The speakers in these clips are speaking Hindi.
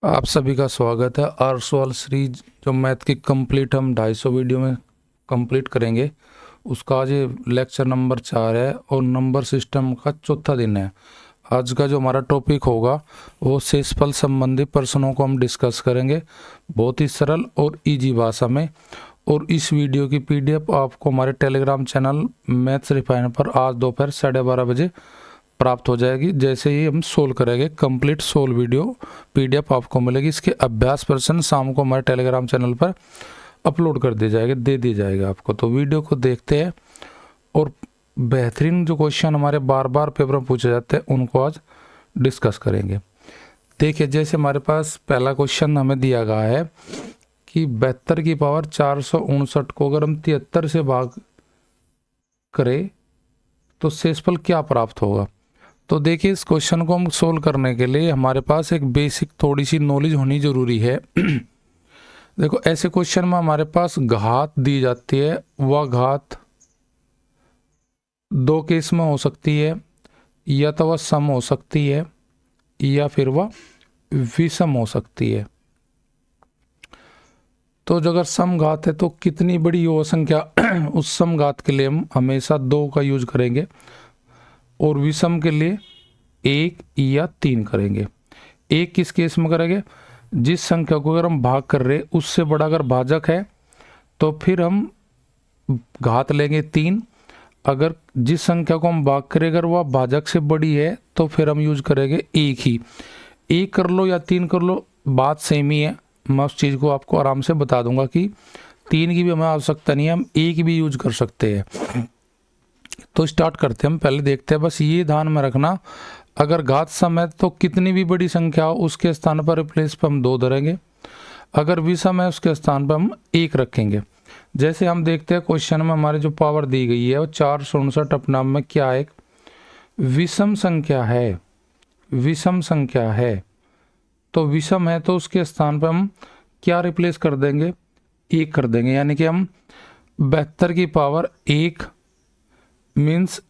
आप सभी का स्वागत है। आर्सवाल सीरीज जो मैथ की कंप्लीट हम 250 वीडियो में कंप्लीट करेंगे, उसका आज ये लेक्चर नंबर 4 है और नंबर सिस्टम का चौथा दिन है। आज का जो हमारा टॉपिक होगा वो शेषफल संबंधी प्रश्नों को हम डिस्कस करेंगे, बहुत ही सरल और इजी भाषा में। और इस वीडियो की पीडीएफ आपको हमारे टेलीग्राम चैनल मैथ्स रिफाइन पर आज दोपहर 12:30 प्राप्त हो जाएगी। जैसे ही हम सोल्व करेंगे, कंप्लीट सोल्व वीडियो पीडीएफ आपको मिलेगी। इसके अभ्यास प्रश्न शाम को हमारे टेलीग्राम चैनल पर अपलोड कर दिए जाएंगे, दे दिए जाएगा आपको। तो वीडियो को देखते हैं और बेहतरीन जो क्वेश्चन हमारे बार बार पेपर में पूछे जाते हैं उनको आज डिस्कस करेंगे। देखिए, जैसे हमारे पास पहला क्वेश्चन हमें दिया गया है कि 72 की पावर 459 को अगर हम 73 से भाग करें तो शेषफल क्या प्राप्त होगा। तो देखिए, इस क्वेश्चन को हम सोल्व करने के लिए हमारे पास एक बेसिक थोड़ी सी नॉलेज होनी जरूरी है। देखो, ऐसे क्वेश्चन में हमारे पास घात दी जाती है, वह घात दो केस में हो सकती है, या तो वह सम हो सकती है या फिर वह विषम हो सकती है। तो जो अगर सम घात है तो कितनी बड़ी हो संख्या उस सम घात के लिए हम हमेशा 2 का यूज करेंगे और विषम के लिए 1 या 3 करेंगे। 1 किस केस में करेंगे, जिस संख्या को अगर हम भाग कर रहे उससे बड़ा अगर भाजक है तो फिर हम घात लेंगे 3। अगर जिस संख्या को हम भाग करें अगर वह भाजक से बड़ी है तो फिर हम यूज करेंगे 1 ही। 1 कर लो या 3 कर लो, बात सेम ही है। मैं उस चीज़ को आपको आराम से बता दूंगा कि 3 की भी हमें आवश्यकता नहीं है, हम 1 भी यूज कर सकते हैं। तो स्टार्ट करते हैं, हम पहले देखते हैं। बस ये ध्यान में रखना, अगर घात सम है तो कितनी भी बड़ी संख्या हो उसके स्थान पर रिप्लेस पर हम 2 धरेंगे। अगर विषम है उसके स्थान पर हम 1 रखेंगे। जैसे हम देखते हैं क्वेश्चन में हमारी जो पावर दी गई है वो 459 अपना में क्या एक विषम संख्या है। विषम संख्या है तो विषम है तो उसके स्थान पर हम क्या रिप्लेस कर देंगे, 1 कर देंगे। यानी कि हम 72 की पावर 1 मीन्स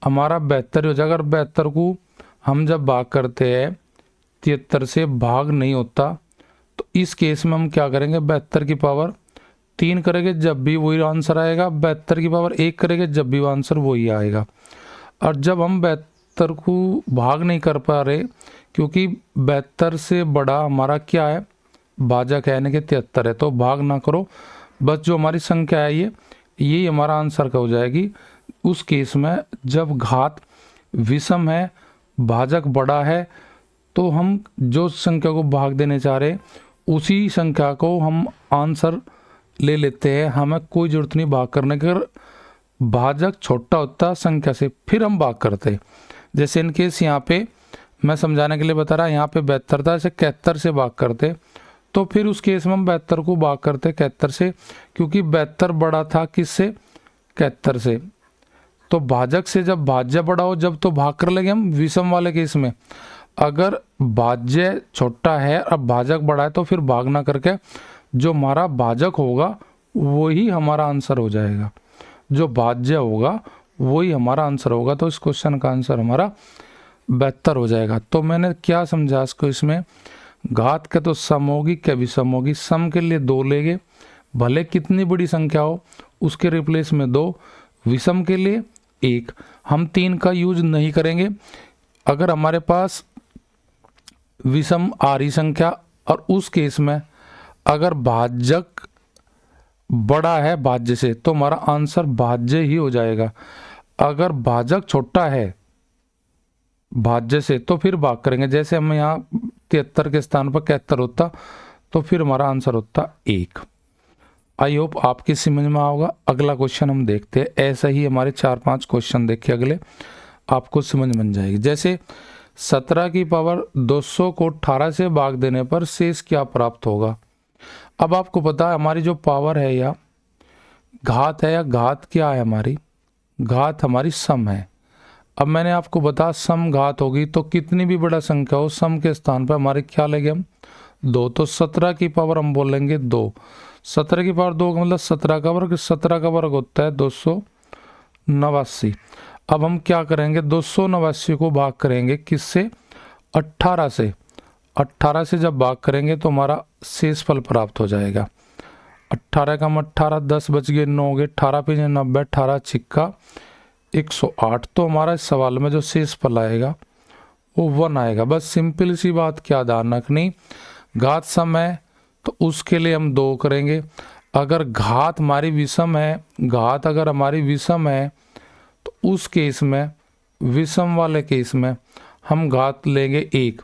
हमारा 72 हो जाएगा। अगर 72 को हम जब भाग करते हैं 73 से भाग नहीं होता तो इस केस में हम क्या करेंगे, 72 की पावर 3 करेंगे जब भी वही आंसर आएगा, 72 की पावर 1 करेंगे जब भी आंसर वही आएगा। और जब हम 72 को भाग नहीं कर पा रहे क्योंकि 72 से बड़ा हमारा क्या है, भाजक है, यानी कि 73 है, तो भाग ना करो। बस जो हमारी संख्या है यही हमारा आंसर का हो जाएगी। उस केस में जब घात विषम है, भाजक बड़ा है, तो हम जो संख्या को भाग देने चाह रहे उसी संख्या को हम आंसर ले लेते हैं। हमें कोई जरूरत नहीं भाग करने की। अगर भाजक छोटा होता संख्या से फिर हम भाग करते। जैसे इन केस यहाँ पे मैं समझाने के लिए बता रहा, यहाँ पे 72 था, इसे 71 से भाग करते तो फिर उस केस में हम 72 को भाग करते 71 से, क्योंकि 72 बड़ा था किससे, 71 से। तो भाजक से जब भाज्य बड़ा हो जब तो भाग कर लेंगे हम विषम वाले केस में। अगर भाज्य छोटा है अब भाजक बड़ा है तो फिर भाग ना करके जो हमारा भाजक होगा वही हमारा आंसर हो जाएगा। जो भाज्य होगा वही हमारा आंसर होगा। तो इस क्वेश्चन का आंसर हमारा 72 हो जाएगा। तो मैंने क्या समझा इसको, इसमें घात के तो सम होगी क्या विषम होगी। सम के लिए 2 लेंगे, भले कितनी बड़ी संख्या हो उसके रिप्लेस में 2, विषम के लिए 1। हम 3 का यूज नहीं करेंगे। अगर हमारे पास विषम आ रही संख्या और उस केस में अगर भाजक बड़ा है भाज्य से तो हमारा आंसर भाज्य ही हो जाएगा। अगर भाजक छोटा है भाज्य से तो फिर भाग करेंगे। जैसे हम यहाँ 73 के स्थान पर 71 होता तो फिर हमारा आंसर होता 1। आई होप आपकी समझ में आओगा। अगला क्वेश्चन हम देखते हैं। ऐसा ही हमारे 4-5 क्वेश्चन देखे अगले, आपको समझ बन जाएगी। जैसे 17 की पावर 200 को 18 से भाग देने पर शेष क्या प्राप्त होगा। अब आपको पता है हमारी जो पावर है या घात है, या घात क्या है हमारी, घात हमारी सम है। अब मैंने आपको बता सम घात होगी तो कितनी भी बड़ा संख्या हो सम के स्थान पर हमारे क्या लेंगे हम, 2। तो 17 की पावर हम बोलेंगे 2। 17 की पावर 2 का मतलब 17 का वर्ग, 17 का वर्ग होता है 289। अब हम क्या करेंगे, 289 को भाग करेंगे किससे, 18 से। 18 से जब भाग करेंगे तो हमारा शेषफल प्राप्त हो जाएगा। 18 का 18, 10 बच गए, 9 हो गए, 18 पे 90, 18 छिक्का 108। तो हमारा इस सवाल में जो शेषफल आएगा वो 1 आएगा। बस सिंपल सी बात क्या ध्यान रखनी, घात सम है तो उसके लिए हम 2 करेंगे। अगर घात हमारी विषम है, घात अगर हमारी विषम है तो उस केस में, विषम वाले केस में हम घात लेंगे 1।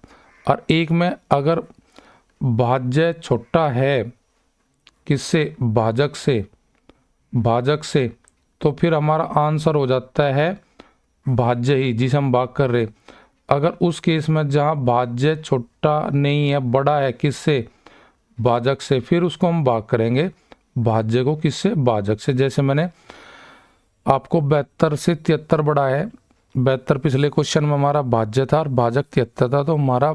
और 1 में अगर भाज्य छोटा है किससे, भाजक से, भाजक से, तो फिर हमारा आंसर हो जाता है भाज्य ही, जिसे हम भाग कर रहे। अगर उस केस में जहाँ भाज्य छोटा नहीं है, बड़ा है किससे, भाजक से, फिर उसको हम भाग करेंगे भाज्य को किससे, भाजक से। जैसे मैंने आपको 72 से 73 बढ़ा है, 72 पिछले क्वेश्चन में हमारा भाज्य था और भाजक 73 था, तो हमारा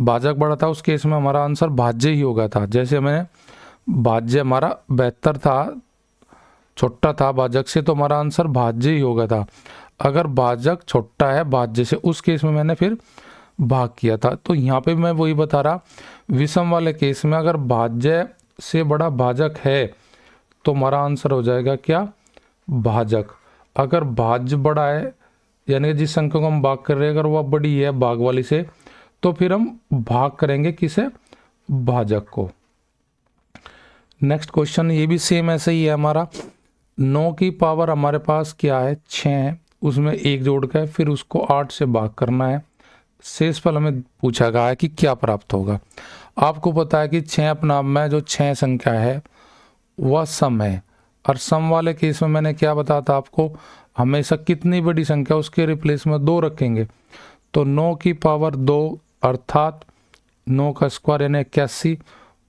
भाजक बड़ा था, उस केस में हमारा आंसर भाज्य ही होगा था। जैसे मैंने भाज्य हमारा 72 था, छोटा था भाजक से, तो हमारा आंसर भाज्य ही होगा था। अगर भाजक छोटा है भाज्य से, उस केस में मैंने फिर भाग किया था। तो यहाँ पे मैं वही बता रहा, विषम वाले केस में अगर भाज्य से बड़ा भाजक है तो हमारा आंसर हो जाएगा क्या, भाजक। अगर भाज्य बड़ा है यानी जिस संख्या को हम भाग कर रहे हैं अगर वह बड़ी है भाग वाली से, तो फिर हम भाग करेंगे किसे, भाजक को। नेक्स्ट क्वेश्चन ये भी सेम ऐसे ही है हमारा। 9 की पावर हमारे पास क्या है, 6 है, उसमें 1 जोड़ के फिर उसको 8 से भाग करना है। शेषफल हमें पूछा गया है कि क्या प्राप्त होगा। आपको पता है कि 6 अपना में जो 6 संख्या है वह सम है, और सम वाले केस में मैंने क्या बताया था आपको, हमेशा कितनी बड़ी संख्या उसके रिप्लेस में 2 रखेंगे। तो 9 की पावर 2 अर्थात 9 का स्क्वायर यानी 81,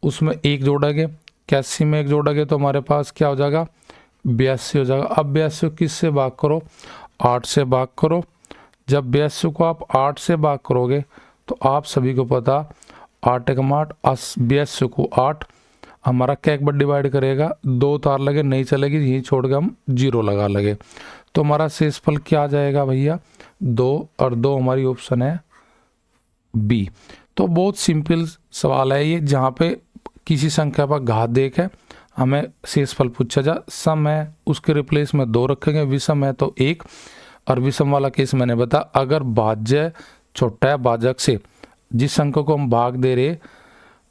उसमें 1 जोड़ेंगे, 81 में 1 जोड़ेंगे तो हमारे पास क्या हो जाएगा, 82 हो जाएगा। अब 82 किस से भाग करो, 8 से भाग करो। जब 82 को आप 8 से भाग करोगे तो आप सभी को पता 8 एक 8, 82 को 8 हमारा कैक बट डिवाइड करेगा, 2 तार लगे नहीं चलेगी, यही छोड़ के हम 0 लगा लगे। तो हमारा शेषफल क्या आ जाएगा भैया, 2, और 2 हमारी ऑप्शन है बी। तो बहुत सिंपल सवाल है ये, जहाँ पे किसी संख्या पर घात देख है हमें शेषफल पूछा जा, सम है उसके रिप्लेस में 2 रखेंगे, विषम है तो 1, और विषम वाला केस मैंने बता अगर भाज्य छोटा है भाजक से, जिस संख्या को हम भाग दे रहे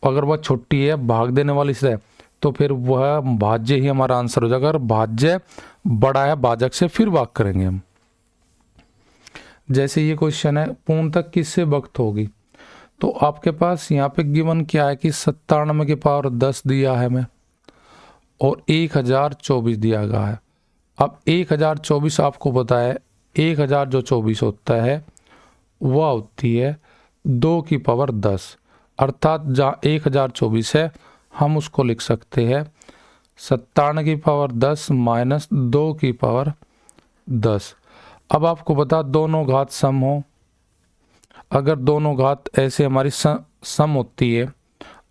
अगर वह छोटी है भाग देने वाली से, तो फिर वह भाज्य ही हमारा आंसर हो जाएगा। अगर भाज्य बड़ा है भाजक से फिर भाग करेंगे हम। जैसे ये क्वेश्चन है पूर्णतः किससे भक्त होगी, तो आपके पास यहाँ पे गिवन क्या है कि 97 की पावर 10 दिया है हमें और 1024 दिया गया है। अब 1024 आपको पता है 1000 जो 24 होता है वह होती है 2 की पावर 10, अर्थात जहाँ 1024 है हम उसको लिख सकते हैं 97 की पावर 10 माइनस 2 की पावर 10। अब आपको बता दोनों घात सम हो, अगर दोनों घात ऐसे हमारी सम होती है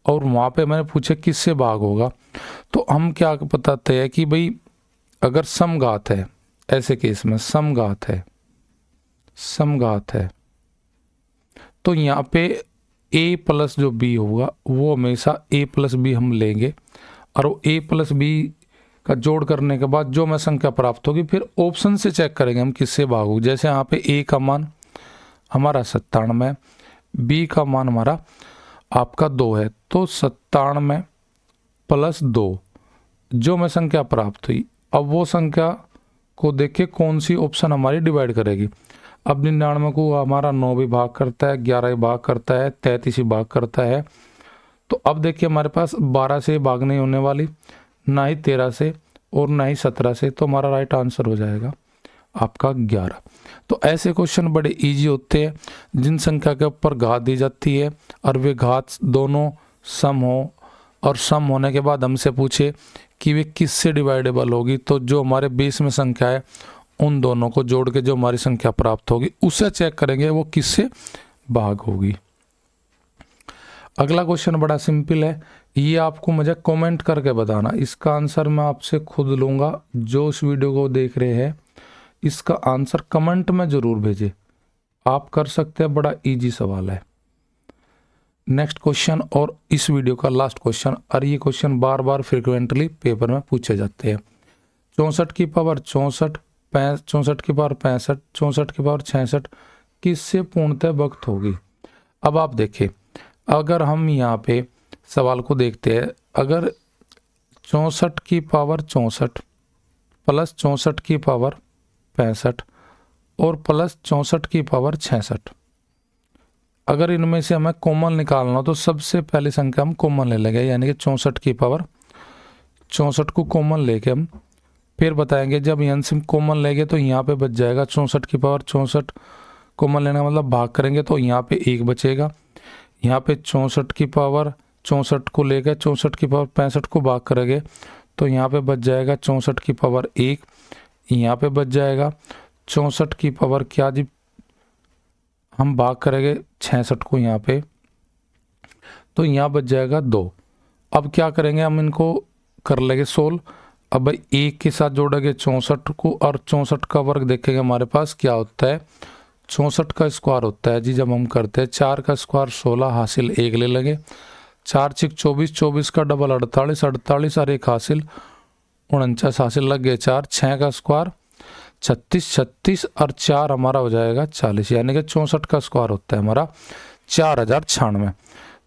और वहाँ पे मैंने पूछे किससे भाग होगा, तो हम क्या बताते हैं कि भाई अगर समघात है, ऐसे केस में समघात है, समघात है तो यहाँ पे a प्लस जो b होगा वो हमेशा a प्लस बी हम लेंगे, और वो a प्लस बी का जोड़ करने के बाद जो हमें संख्या प्राप्त होगी फिर ऑप्शन से चेक करेंगे हम किससे भाग होगी। जैसे यहाँ पे a का मान हमारा 97 है, b का मान हमारा आपका 2 है, तो 97 प्लस 2 जो हमें संख्या प्राप्त हुई, अब वो संख्या को देख के कौन सी ऑप्शन हमारी डिवाइड करेगी। अब 99 को हमारा 9 भी भाग करता है, 11 भी भाग करता है, 33 भी भाग करता है। तो अब देखिए हमारे पास 12 से भाग नहीं होने वाली, ना ही 13 से और ना ही 17 से, तो हमारा राइट आंसर हो जाएगा आपका 11। तो ऐसे क्वेश्चन बड़े इजी होते हैं जिन संख्या के ऊपर घात दी जाती है और वे घात दोनों सम हो, और सम होने के बाद हमसे पूछे कि वे किससे डिवाइडेबल होगी, तो जो हमारे बेस में संख्या है उन दोनों को जोड़ के जो हमारी संख्या प्राप्त होगी उसे चेक करेंगे वो किससे भाग होगी। अगला क्वेश्चन बड़ा सिंपल है, ये आपको मुझे कमेंट करके बताना, इसका आंसर मैं आपसे खुद लूँगा। जो इस वीडियो को देख रहे हैं इसका आंसर कमेंट में ज़रूर भेजें, आप कर सकते हैं, बड़ा इजी सवाल है। नेक्स्ट क्वेश्चन और इस वीडियो का लास्ट क्वेश्चन, और ये क्वेश्चन बार बार फ्रिक्वेंटली पेपर में पूछे जाते हैं। 64 की पावर 64, 64 की पावर 65, 64 की पावर 66 किससे पूर्णतः विभक्त होगी। अब आप देखें, अगर हम यहाँ पे सवाल को देखते हैं, अगर 64 की पावर 64 प्लस 64 की पावर 65 और प्लस 64 की पावर 66, अगर इनमें से हमें कॉमन निकालना हो तो सबसे पहली संख्या हम कॉमन ले लेंगे, यानी कि 64 की पावर 64 को कॉमन लेके हम फिर बताएंगे। जब एलसीएम कॉमन लेंगे तो यहाँ पे बच जाएगा 64 की पावर 64, कॉमन लेने का मतलब भाग करेंगे तो यहाँ पे 1 बचेगा। यहाँ पे 64 की पावर 64 को लेकर 64 की पावर 65 को भाग करेंगे तो यहाँ पे बच जाएगा 64 की पावर 1, यहाँ पे बच जाएगा 64 की पावर क्या जी, हम भाग करेंगे 66 को यहाँ पे तो यहाँ बच जाएगा 2। अब क्या करेंगे, हम इनको कर लेंगे सोल्व। अब भाई 1 के साथ जोड़ेंगे 64 को और 64 का वर्ग देखेंगे हमारे पास क्या होता है, 64 का स्क्वायर होता है जी। जब हम करते हैं 4 का स्क्वायर 16 हासिल 1 ले लेंगे, 4 6 24, 24 का डबल 48, 48 और 1 हासिल 49 हासिल लग गए 4, 6 का स्क्वायर 36, 36 और 4 हमारा हो जाएगा 40, यानी कि 64 का स्क्वायर होता है हमारा 4096।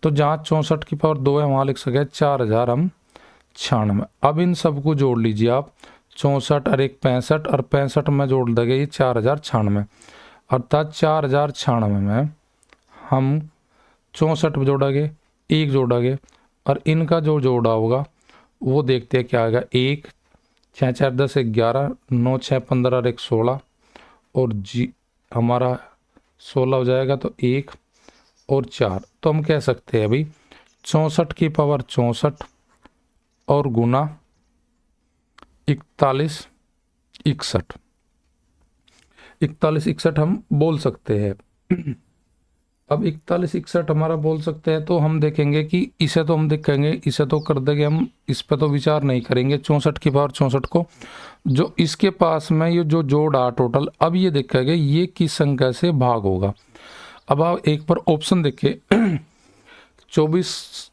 तो जहाँ 64 की पावर 2 है वहाँ लिख सके 4096। अब इन सबको जोड़ लीजिए आप, 64 और 1 65 और 65 में जोड़ देंगे ये 4096, अर्थात 4096 में हम 64 जोड़ेंगे, 1 जोड़ेंगे और इनका जो जोड़ा होगा वो देखते हैं क्या आएगा। 1 6 4 10 11, 9 6 15 और 1 16 और जी हमारा 16 हो जाएगा तो 1 और 4। तो हम कह सकते हैं अभी 64 की पावर 64 और गुना 41 61, 41 61 हम बोल सकते हैं। अब 41 61 हमारा बोल सकते हैं तो हम देखेंगे कि इसे तो हम देखेंगे, इसे तो कर देंगे हम, इस पर तो विचार नहीं करेंगे। 64 की पावर 64 को जो इसके पास में ये जो जोड़ आ टोटल, अब ये देखेंगे ये किस संख्या से भाग होगा। अब आप एक बार ऑप्शन देखिए 24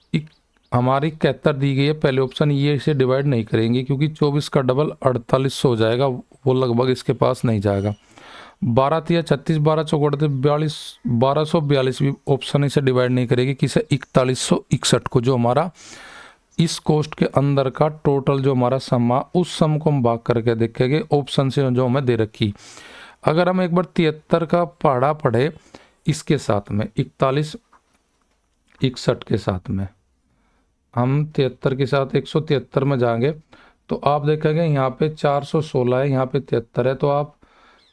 हमारी 71 दी गई है, पहले ऑप्शन ये इसे डिवाइड नहीं करेंगे क्योंकि 24 का डबल 48 हो जाएगा, वो लगभग इसके पास नहीं जाएगा। 12 3 36, 12 चौक 42, 1242 भी ऑप्शन इसे डिवाइड नहीं करेगी किसे 4161 को, जो हमारा इस कोष्ट के अंदर का टोटल जो हमारा सम उस सम को हम भाग करके देखेंगे ऑप्शन से जो हमें दे रखी। अगर हम एक बार 73 का पढ़ा पढ़े इसके साथ में 41 61 के साथ में, हम 73 के साथ 173 में जाएंगे तो आप देखेंगे यहाँ पे 416 है, यहाँ पे 73 है, तो आप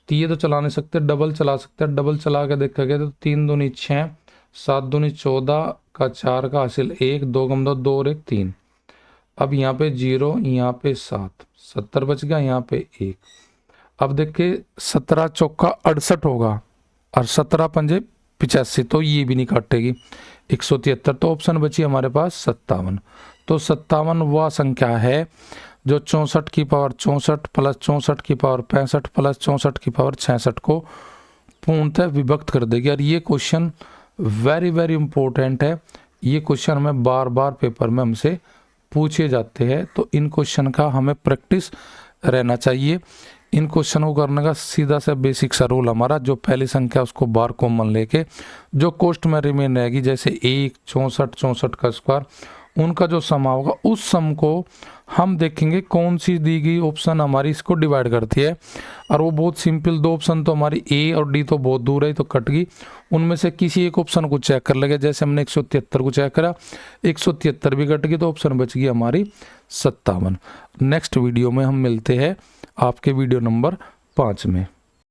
ये तो चला नहीं सकते, डबल चला सकते हैं। डबल चला के देखेंगे तो 3 दूनी 6, 7 दूनी 14 का 4 का हासिल 1, 2 गम 2, 2 और 1 3। अब यहाँ पे 0, यहाँ पे 7, 70 बच गया, यहाँ पे 1। अब देखिए 17 चौका 68 होगा और 17 पंजे 85, तो ये भी नहीं काटेगी 173, तो ऑप्शन बची हमारे पास 57। तो 57 वह संख्या है जो 64 की पावर 64 प्लस 64 की पावर 65 प्लस 64 की पावर 66 को पूर्णतः विभक्त कर देगी। और ये क्वेश्चन वेरी वेरी इंपॉर्टेंट है, ये क्वेश्चन हमें बार बार पेपर में हमसे पूछे जाते हैं, तो इन क्वेश्चन का हमें प्रैक्टिस रहना चाहिए। इन क्वेश्चन को करने का सीधा सा बेसिक सा रूल हमारा, जो पहली संख्या उसको बार कॉमन लेके जो कोष्ट में रिमेन रहेगी, जैसे 1 64 64 का स्क्वायर, उनका जो सम होगा उस सम को हम देखेंगे कौन सी दी गई ऑप्शन हमारी इसको डिवाइड करती है। और वो बहुत सिंपल, 2 ऑप्शन तो हमारी ए और डी तो बहुत दूर है तो कट गई, उनमें से किसी एक ऑप्शन को चेक कर लेंगे। जैसे हमने 173 को चेक करा, 173 भी कट गई तो ऑप्शन बच गई हमारी 57। नेक्स्ट वीडियो में हम मिलते हैं आपके वीडियो नंबर 5 में।